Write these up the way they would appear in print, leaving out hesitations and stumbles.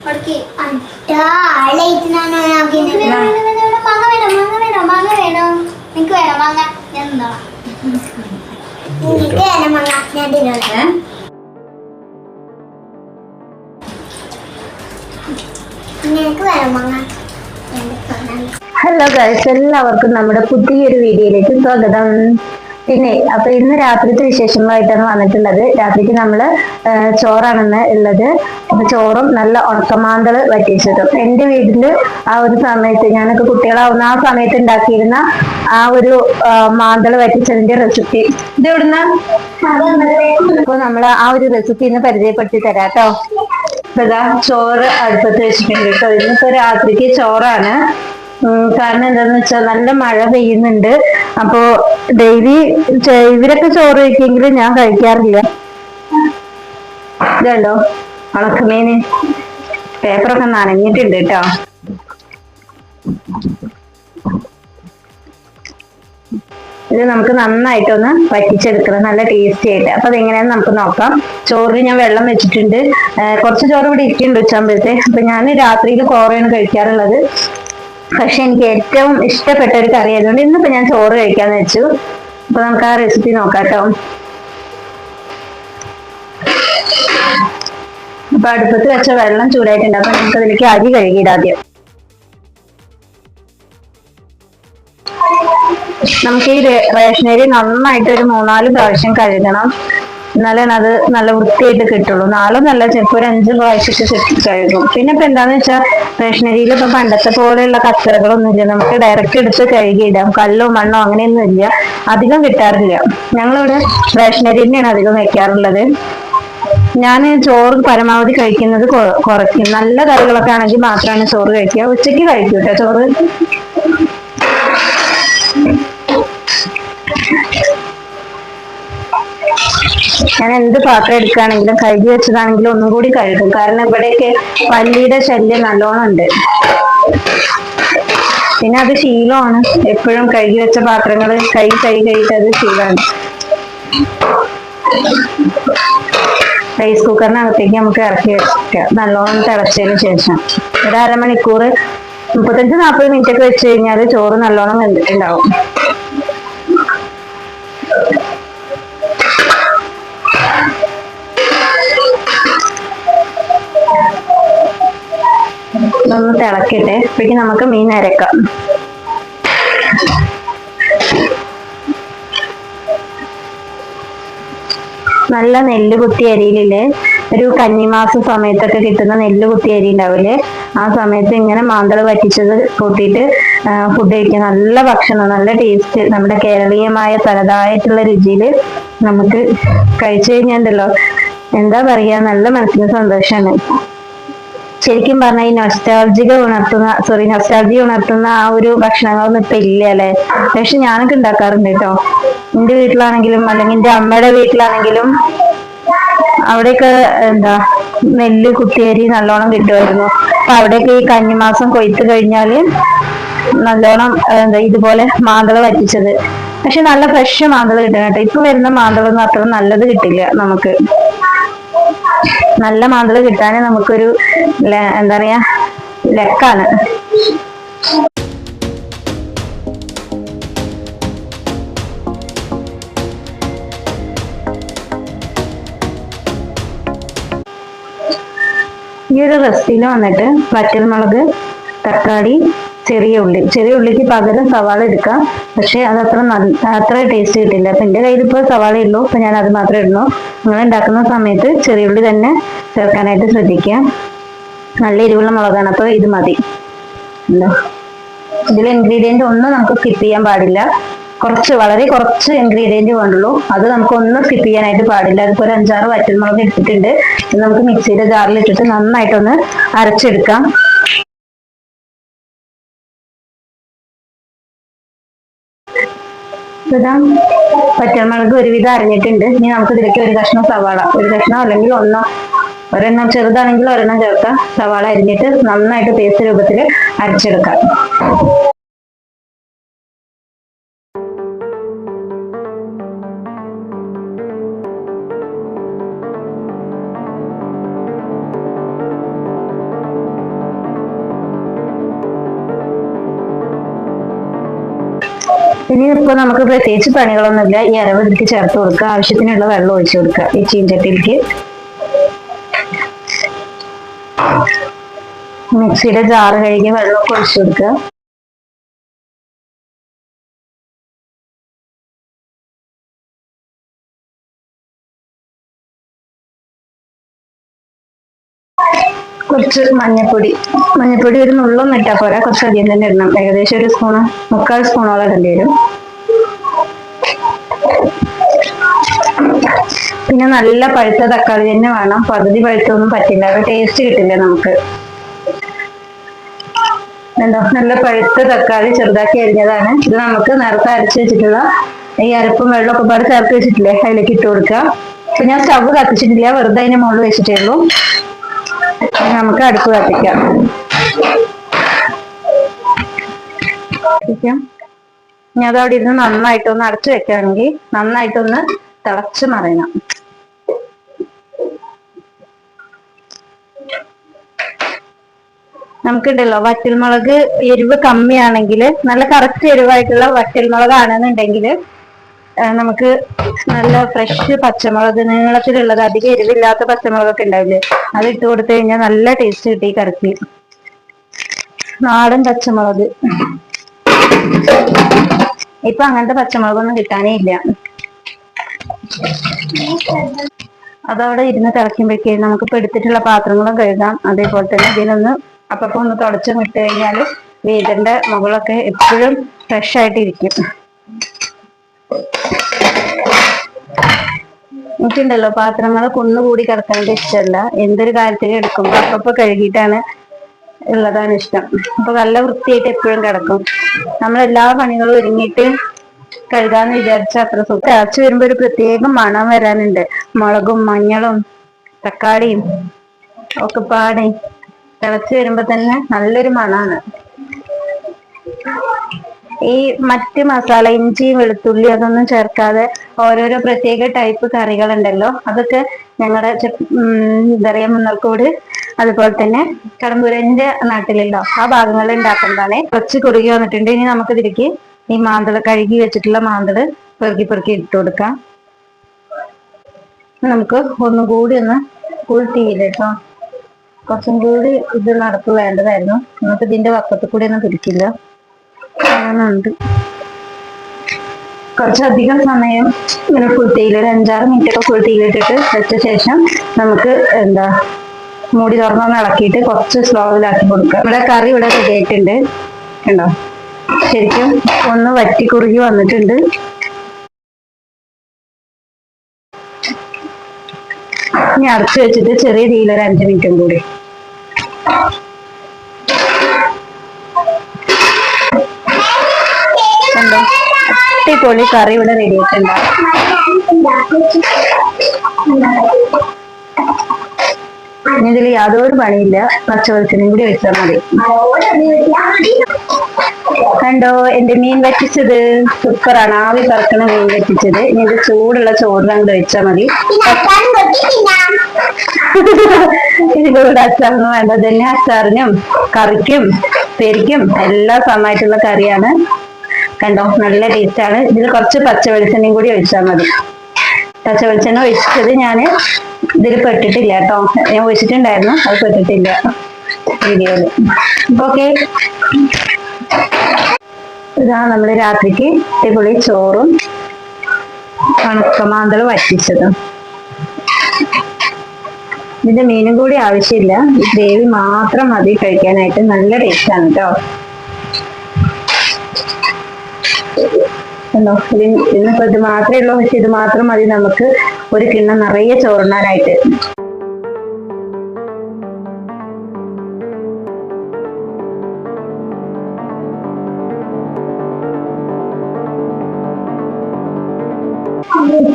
Hello guys, എല്ലാവർക്കും നമ്മുടെ പുതിയൊരു വീഡിയോയിലേക്ക് സ്വാഗതം. പിന്നെ അപ്പൊ ഇന്ന് രാത്രിത്തെ വിശേഷങ്ങളായിട്ടാണ് വന്നിട്ടുള്ളത്. രാത്രിക്ക് നമ്മള് ചോറാണെന്ന് ഉള്ളത്. അപ്പൊ ചോറും നല്ല ഉണക്കമാന്തള് വറ്റിച്ചതും. എന്റെ വീട്ടില് ആ ഒരു സമയത്ത് ഞാനൊക്കെ കുട്ടികളാവുന്ന ആ സമയത്ത് ഉണ്ടാക്കിയിരുന്ന ആ ഒരു മാന്തള് വറ്റിച്ചതിന്റെ റെസിപ്പി ഇത് എവിടുന്ന അപ്പൊ നമ്മള് ആ ഒരു റെസിപ്പി ഇന്ന് പരിചയപ്പെടുത്തി തരാട്ടോ. ഇതാ ചോറ് അടുപ്പത്ത് വെച്ചിട്ടുണ്ട് കേട്ടോ. ഇന്നിപ്പോ രാത്രിക്ക് ചോറാണ്. കാരണം എന്താന്ന് വെച്ചാൽ നല്ല മഴ പെയ്യുന്നുണ്ട്. അപ്പോ ഡെയിലി ഇവരൊക്കെ ചോറ് കഴിക്കെങ്കിലും ഞാൻ കഴിക്കാറില്ല. ഇതുണ്ടോ ഉണക്കമീന്, പേപ്പറൊക്കെ നനഞ്ഞിട്ടുണ്ട് കേട്ടോ. ഇത് നമുക്ക് നന്നായിട്ടൊന്ന് വറ്റിച്ചെടുക്കണം, നല്ല ടേസ്റ്റി ആയിട്ട്. അപ്പൊ അതെങ്ങനെയാന്ന് നമുക്ക് നോക്കാം. ചോറിന് ഞാൻ വെള്ളം വെച്ചിട്ടുണ്ട്. കുറച്ച് ചോറ് ഇവിടെ ഇരിക്കുന്നുണ്ട് ഉച്ചാകുമ്പോഴത്തെ. അപ്പൊ ഞാൻ രാത്രിയിൽ കോറയാണ് കഴിക്കാറുള്ളത്. പക്ഷെ എനിക്ക് ഏറ്റവും ഇഷ്ടപ്പെട്ട ഒരു കറി ആയതുകൊണ്ട് ഇന്നിപ്പോ ഞാൻ ചോറ് കഴിക്കാന്ന് വെച്ചു. അപ്പൊ നമുക്ക് ആ റെസിപ്പി നോക്കാട്ടോ. അപ്പൊ അടുപ്പത്ത് വെച്ച വെള്ളം ചൂടായിട്ടുണ്ട്. അപ്പൊ നമുക്ക് അതിലേക്ക് അരി കഴുകിയിടാം ആദ്യം. നമുക്ക് ഈ റേഷനരി നന്നായിട്ട് ഒരു 3-4 പ്രാവശ്യം കഴുകണം. എന്നാലേ അത് നല്ല വൃത്തിയായിട്ട് കിട്ടുള്ളൂ. 4 ചിലപ്പോൾ ഒരു 5 പ്രാവശ്യം കഴുകും. പിന്നെ ഇപ്പൊ എന്താന്ന് വെച്ചാൽ റേഷനരിയിൽ ഇപ്പൊ പണ്ടത്തെ പോലെയുള്ള കച്ചറകളൊന്നും ഇല്ല. നമുക്ക് ഡയറക്റ്റ് എടുത്ത് കഴുകിയിടാം. കല്ലോ മണ്ണോ അങ്ങനെയൊന്നും ഇല്ല, അധികം കിട്ടാറില്ല. ഞങ്ങളിവിടെ റേഷനരി തന്നെയാണ് അധികം വെക്കാറുള്ളത്. ഞാൻ ചോറ് പരമാവധി കഴിക്കുന്നത് കുറയ്ക്കും. നല്ല കറികളൊക്കെ ആണെങ്കിൽ മാത്രമാണ് ചോറ് കഴിക്കുക. ഉച്ചയ്ക്ക് കഴിക്കും കേട്ടോ ചോറ്. ഞാൻ എന്ത് പാത്രം എടുക്കുകയാണെങ്കിലും കഴുകി വെച്ചതാണെങ്കിലും ഒന്നും കൂടി കഴുകും. കാരണം ഇവിടെയൊക്കെ പല്ലിയുടെ ശല്യം നല്ലോണം ഉണ്ട്. പിന്നെ അത് ശീലമാണ്. എപ്പോഴും കഴുകി വെച്ച പാത്രങ്ങൾ കഴുകിയിട്ട് അത് ശീലമാണ്. റൈസ് കുക്കറിനകത്തേക്ക് നമുക്ക് ഇറക്കി വെക്കാം. നല്ലോണം തിളച്ചതിന് ശേഷം ഒരു അരമണിക്കൂർ 35-40 മിനിറ്റ് ഒക്കെ വെച്ച് കഴിഞ്ഞാൽ ചോറ് നല്ലോണം വെന്തിട്ടുണ്ടാവും. ഒന്ന് തിളക്കട്ടെ. അപ്പോഴേക്കും നമുക്ക് മീൻ അരക്കാം. നല്ല നെല്ല് കുത്തി അരിയിലില്ലേ, ഒരു കന്നിമാസ സമയത്തൊക്കെ കിട്ടുന്ന നെല്ല് കുത്തി അരി ഉണ്ടാവില്ലേ, ആ സമയത്ത് ഇങ്ങനെ മാന്തള് വറ്റിച്ചത് കൂട്ടിയിട്ട് ഫുഡ് കഴിക്കുക. നല്ല ഭക്ഷണം, നല്ല ടേസ്റ്റ്. നമ്മുടെ കേരളീയമായ തനതായിട്ടുള്ള രുചിയിൽ നമുക്ക് കഴിച്ചു കഴിഞ്ഞാണ്ടല്ലോ, എന്താ പറയാ, നല്ല മനസ്സിന് സന്തോഷമാണ്. ശരിക്കും പറഞ്ഞാൽ ഈ നൊസ്റ്റാൾജിയ ഉണർത്തുന്ന ആ ഒരു ഭക്ഷണങ്ങളൊന്നും ഇപ്പൊ ഇല്ല അല്ലെ. പക്ഷെ ഞാനൊക്കെ ഉണ്ടാക്കാറുണ്ട് കേട്ടോ. എന്റെ വീട്ടിലാണെങ്കിലും അല്ലെങ്കിൽ എന്റെ അമ്മയുടെ വീട്ടിലാണെങ്കിലും അവിടെയൊക്കെ നെല്ല് കുത്തിയരി നല്ലോണം കിട്ടുമായിരുന്നു. അപ്പൊ അവിടെയൊക്കെ ഈ കന്നിമാസം കൊയ്ത്ത് കഴിഞ്ഞാല് നല്ലോണം ഇതുപോലെ മാന്തള വറ്റിച്ചത്. പക്ഷെ നല്ല ഫ്രഷ് മാന്തള കിട്ടണം കേട്ടോ. ഇപ്പൊ വരുന്ന മാന്തളൊന്നും അത്ര നല്ലത് കിട്ടില്ല നമുക്ക്. നല്ല മാന്തള കിട്ടാന് നമുക്കൊരു എന്താ പറയാ ലക്കാണ്. ഈ ഒരു റെസിപ്പിയിൽ വന്നിട്ട് വറ്റൽമുളക്, തക്കാളി, ചെറിയ ഉള്ളിക്ക് പകരം സവാള എടുക്കാം. പക്ഷെ അത് അത്ര ടേസ്റ്റ് കിട്ടില്ല. അപ്പൊ എന്റെ കയ്യിൽ ഇപ്പോൾ സവാള ഉള്ളൂ. അപ്പൊ ഞാൻ അത് മാത്രമേ ഇടുന്നു. നിങ്ങൾ ഉണ്ടാക്കുന്ന സമയത്ത് ചെറിയ ഉള്ളി തന്നെ ചേർക്കാനായിട്ട് ശ്രദ്ധിക്കുക. നല്ല എരിവുള്ള മുളകാണ്, അപ്പൊ ഇത് മതി. ഇതിൽ ഇൻഗ്രീഡിയന്റ് ഒന്നും നമുക്ക് സ്കിപ്പ് ചെയ്യാൻ പാടില്ല. വളരെ കുറച്ച് ഇൻഗ്രീഡിയന്റ് വേണ്ടുള്ളൂ. അത് നമുക്ക് ഒന്നും സ്കിപ്പ് ചെയ്യാനായിട്ട് പാടില്ല. അതിപ്പോ ഒരു 5-6 വറ്റൽമുളക് എടുത്തിട്ടുണ്ട്. നമുക്ക് മിക്സിയുടെ ജാറിൽ ഇട്ടിട്ട് നന്നായിട്ടൊന്ന് അരച്ചെടുക്കാം. പച്ചമുളക് ഒരുവിധം അരിഞ്ഞിട്ടുണ്ട്. ഇനി നമുക്ക് ഇതിലേക്ക് ഒരു കഷ്ണം സവാള, ഒരു കഷ്ണം അല്ലെങ്കിൽ ഒരെണ്ണം ചെറുതാണെങ്കിൽ ഒരെണ്ണം ചേർക്കാം. സവാള അരിഞ്ഞിട്ട് നന്നായിട്ട് പേസ്റ്റ് രൂപത്തിൽ അരച്ചെടുക്കാം. ഇനി ഇപ്പൊ നമുക്ക് പ്രത്യേകിച്ച് പണികളൊന്നുമില്ല. ഈ അരവ് ഇതിലേക്ക് ചേർത്ത് കൊടുക്കുക. ആവശ്യത്തിനുള്ള വെള്ളം ഒഴിച്ചു കൊടുക്കുക ഈ ചീഞ്ചട്ടിയിലേക്ക്. മിക്സിയുടെ ജാറ് കഴുകി വെള്ളമൊക്കെ ഒഴിച്ചു കൊടുക്കുക. കുറച്ച് മഞ്ഞപ്പൊടി ഒരു നുള്ളൊന്നും ഇട്ടാൽ പോരാ, കുറച്ചധികം തന്നെ ഇടണം. ഏകദേശം ഒരു സ്പൂണ് 3/4 സ്പൂണോളം ഇടേണ്ടി വരും. പിന്നെ നല്ല പഴുത്ത തക്കാളി തന്നെ വേണം. പകുതി പഴുത്തൊന്നും പറ്റില്ല, അത് ടേസ്റ്റ് കിട്ടില്ല നമുക്ക്. എന്താ, നല്ല പഴുത്ത തക്കാളി ചെറുതാക്കി അരിഞ്ഞതാണ്. ഇത് നമുക്ക് നേരത്തെ അരച്ച് വെച്ചിട്ടുള്ള ഈ അരപ്പും വെള്ളമൊക്കെ പാട് ചേർത്ത് വെച്ചിട്ടില്ലേ, അതിലേക്ക് ഇട്ട് കൊടുക്കുക. അപ്പൊ ഞാൻ സ്റ്റവ് കത്തിച്ചിട്ടില്ല, വെറുതെ അതിന്റെ മുകളിൽ വെച്ചിട്ടേ ഉള്ളൂ. നമുക്ക് അടുപ്പ് കത്തിക്കാം. ഞാൻ അതവിടെ ഇരുന്ന് നന്നായിട്ടൊന്ന് അടച്ചു വെക്കുകയാണെങ്കിൽ നന്നായിട്ടൊന്ന് തിളച്ച് മറിയണം. നമുക്കുണ്ടല്ലോ വറ്റൽമുളക് എരിവ് കമ്മിയാണെങ്കിൽ, നല്ല കറക്റ്റ് എരിവായിട്ടുള്ള വറ്റൽമുളകാണെന്നുണ്ടെങ്കിൽ നമുക്ക് നല്ല ഫ്രഷ് പച്ചമുളക്, നീളത്തിലുള്ളത്, അധികം എരിവില്ലാത്ത പച്ചമുളകൊക്കെ ഉണ്ടാവില്ലേ, അത് ഇട്ട് കൊടുത്തു കഴിഞ്ഞാൽ നല്ല ടേസ്റ്റ് കിട്ടി കറിക്ക്. നാടൻ പച്ചമുളക്. ഇപ്പൊ അങ്ങനത്തെ പച്ചമുളകൊന്നും കിട്ടാനേ ഇല്ല. അതവിടെ ഇരുന്ന് തിളയ്ക്കുമ്പോഴേക്കും നമുക്കിപ്പോൾ എടുത്തിട്ടുള്ള പാത്രങ്ങളും കഴുകാം. അതേപോലെ തന്നെ ഇതിനൊന്ന് അപ്പൊ ഒന്ന് തുടച്ചും ഇട്ട് കഴിഞ്ഞാൽ വീടിന്റെ മുകളൊക്കെ എപ്പോഴും ഫ്രഷ് ആയിട്ടിരിക്കും. എനിക്കുണ്ടല്ലോ പാത്രങ്ങൾ കുന്നുകൂടി കിടക്കുന്നത് ഇഷ്ടമല്ല. എന്തൊരു കാര്യത്തിന് എടുക്കുമ്പോ അപ്പൊ കഴുകിയിട്ടാണ് ഉള്ളതാണ് ഇഷ്ടം. അപ്പൊ നല്ല വൃത്തിയായിട്ട് എപ്പോഴും കിടക്കും. നമ്മളെല്ലാ പണികളും ഒരുങ്ങിയിട്ട് കഴുകാന്ന് വിചാരിച്ച അത്ര സുഖം. തിളച്ച് വരുമ്പോ ഒരു പ്രത്യേകം മണം വരാനുണ്ട്. മുളകും മഞ്ഞളും തക്കാളിയും ഒക്കെ പാടെ തിളച്ച് വരുമ്പോ തന്നെ നല്ലൊരു മണാണ്. ഈ മറ്റ് മസാല, ഇഞ്ചി വെളുത്തുള്ളി അതൊന്നും ചേർക്കാതെ ഓരോരോ പ്രത്യേക ടൈപ്പ് കറികളുണ്ടല്ലോ, അതൊക്കെ ഞങ്ങളുടെ എന്താ പറയാ മുന്നർക്കോട്, അതുപോലെ തന്നെ കടമ്പൂരന്റെ നാട്ടിലുണ്ടോ ആ ഭാഗങ്ങളിൽ ഉണ്ടാക്കുന്നതാണ്. കുറച്ച് കുറുകി വന്നിട്ടുണ്ട്. ഇനി നമുക്ക് ഇതിലേക്ക് ഈ മാന്തള്, കഴുകി വെച്ചിട്ടുള്ള മാന്തള് പെറുക്കി ഇട്ട് കൊടുക്കാം. നമുക്ക് ഒന്നും കൂടി ഒന്ന് ഫുൾ തീയില്ല കേട്ടോ, കുറച്ചും കൂടി ഇത് നടപ്പ് വേണ്ടതായിരുന്നു. നമുക്ക് ഇതിന്റെ വക്കത്ത് കൂടി ഒന്നും പിടിക്കില്ല. അങ്ങനുണ്ട്. കുറച്ചധികം സമയം ഇങ്ങനെ ഫുൾ തീയിൽ, ഒരു 5-6 മിനിറ്റ് ഒക്കെ ഫുൾ തീയിലിട്ടിട്ട് വെച്ച ശേഷം നമുക്ക് എന്താ മൂടി തുറന്നൊന്ന് ഇളക്കിയിട്ട് കുറച്ച് സ്ലോവിലാക്കി കൊടുക്കുക. ഇവിടെ കറി ഇവിടെ റെഡി ആയിട്ടുണ്ട് കണ്ടോ, ശരിക്കും ഒന്ന് വറ്റി കുറുകി വന്നിട്ടുണ്ട്. ഇനി അടച്ചു വെച്ചിട്ട് ചെറിയ തീയിൽ ഒരു 5 മിനിറ്റും കൂടി. കണ്ടോ, അടിപൊളി കറി ഇവിടെ റെഡി ആയിട്ടുണ്ടാവും. ഇനി ഇതിൽ യാതൊരു പണിയില്ല, പച്ചവെളിച്ചെണ്ണയും കൂടി വെച്ചാൽ മതി. കണ്ടോ എന്റെ മീൻ വറ്റിച്ചത് സൂപ്പറാണ്. ആവി പറക്കണ മീൻ വറ്റിച്ചത്. ഇനി ഇത് ചൂടുള്ള ചോറിൽ അങ്ങോട്ട് വെച്ചാൽ മതി. ഇതിന്റെ കൂടെ അച്ചാറൊന്നും വേണ്ട, തന്നെ അച്ചാറിനും കറിക്കും പെരിക്കും എല്ലാം സമമായിട്ടുള്ള കറിയാണ്. കണ്ടോ നല്ല ടേസ്റ്റ് ആണ്. ഇതിൽ കുറച്ച് പച്ച വെളിച്ചെണ്ണയും കൂടി ഒഴിച്ചാൽ മതി. പച്ച വെളിച്ചെണ്ണ ഒഴിച്ചത് ഞാൻ ഇതിൽ പെട്ടിട്ടില്ല കേട്ടോ, ഞാൻ ഒഴിച്ചിട്ടുണ്ടായിരുന്നു, അത് പെട്ടിട്ടില്ല വീഡിയോയില്. ഓക്കെ, ഇതാ നമ്മള് രാത്രിക്ക് അടിപൊളി ചോറും ഉണക്കമാന്തൾ വറ്റിച്ചതും. ഇതിന്റെ മീനും കൂടി ആവശ്യമില്ല, ഈ ഗ്രേവി മാത്രം മതി കഴിക്കാനായിട്ട്. നല്ല ടേസ്റ്റ് ആണ് കേട്ടോ. ഇന്നിപ്പോ ഇത് മാത്രമേ ഉള്ളൂ, പക്ഷെ ഇത് മാത്രം മതി നമുക്ക് ഒരു കിണ്ണം നിറയെ ചോറുണ്ണാനായിട്ട്.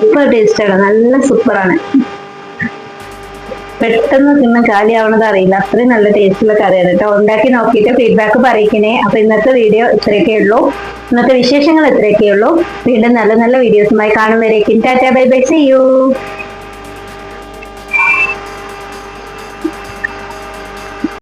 സൂപ്പർ ടേസ്റ്റ് ആണ്, നല്ല സൂപ്പറാണ്. പെട്ടെന്ന് തിന്ന് കാലിയാവണത് അറിയില്ല, അത്രയും നല്ല ടേസ്റ്റുള്ള കറിയാണ് കേട്ടോ. ഉണ്ടാക്കി നോക്കിയിട്ട് ഫീഡ്ബാക്ക് പറയിക്കണേ. അപ്പൊ ഇന്നത്തെ വീഡിയോ ഇത്രയൊക്കെ ഉള്ളൂ, ഇന്നത്തെ വിശേഷങ്ങൾ ഇത്രയൊക്കെ ഉള്ളൂ. വീണ്ടും നല്ല നല്ല വീഡിയോസുമായി കാണും വരേക്കും tata bye bye, see U.